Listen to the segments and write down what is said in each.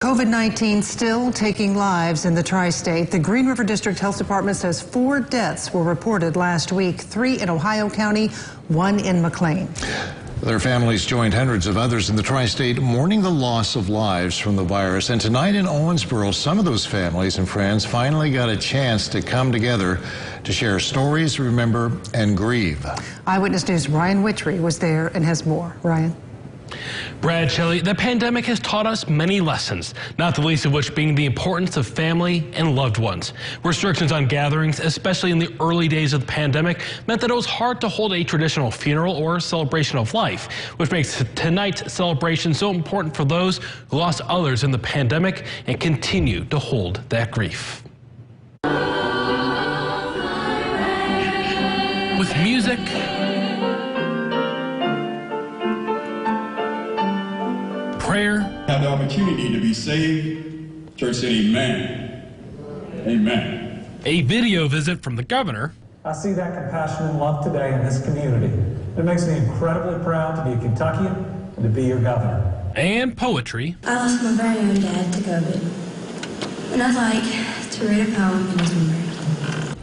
COVID-19 still taking lives in the tri-state. The Green River District Health Department says 4 deaths were reported last week, 3 in Ohio County, 1 in McLean. Their families joined hundreds of others in the tri-state mourning the loss of lives from the virus. And tonight in Owensboro, some of those families and friends finally got a chance to come together to share stories, remember, and grieve. Eyewitness News' Ryan Witry was there and has more. Ryan. Brad, Shelley, the pandemic has taught us many lessons, not the least of which being the importance of family and loved ones. Restrictions on gatherings, especially in the early days of the pandemic, meant that it was hard to hold a traditional funeral or celebration of life, which makes tonight's celebration so important for those who lost others in the pandemic and continue to hold that grief. With music, prayer, have the opportunity to be saved. Church said amen. Amen. A video visit from the governor. I see that compassion and love today in this community. It makes me incredibly proud to be a Kentuckian and to be your governor. And poetry. I lost my very own dad to COVID, and I'd like to read a poem in his memory.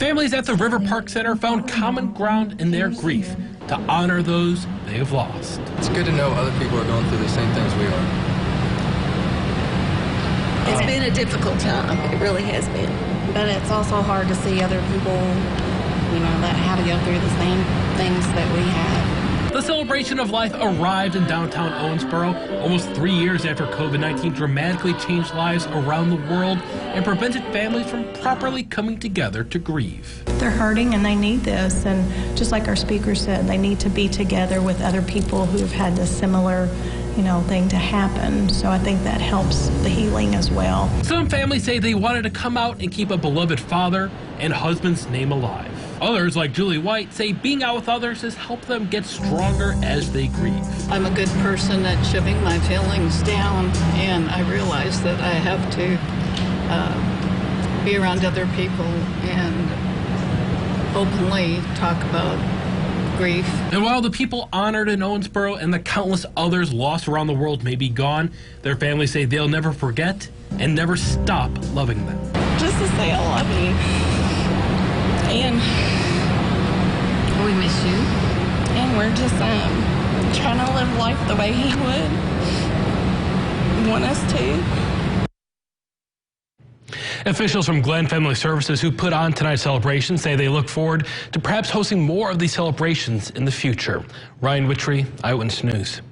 Families at the River Park Center found common ground in their grief to honor those they have lost. It's good to know other people are going through the same things we are. It's been a difficult time. It really has been. But it's also hard to see other people, that have to go through the same things that we have. The celebration of life arrived in downtown Owensboro almost 3 years after COVID-19 dramatically changed lives around the world and prevented families from properly coming together to grieve. They're hurting and they need this, and just like our speaker said, they need to be together with other people who have had a similar thing to happen. So I think that helps the healing as well. Some families say they wanted to come out and keep a beloved father and husband's name alive. Others, like Julie White, say being out with others has helped them get stronger as they grieve. I'm a good person at shoving my feelings down, and I realize that I have to be around other people and openly talk about grief. And while the people honored in Owensboro and the countless others lost around the world may be gone, their families say they'll never forget and never stop loving them. Just to say I love you. And we miss you. And we're just trying to live life the way he would want us to. Officials from Glenn Family Services who put on tonight's celebration say they look forward to perhaps hosting more of these celebrations in the future. Ryan Witry, Eyewitness News.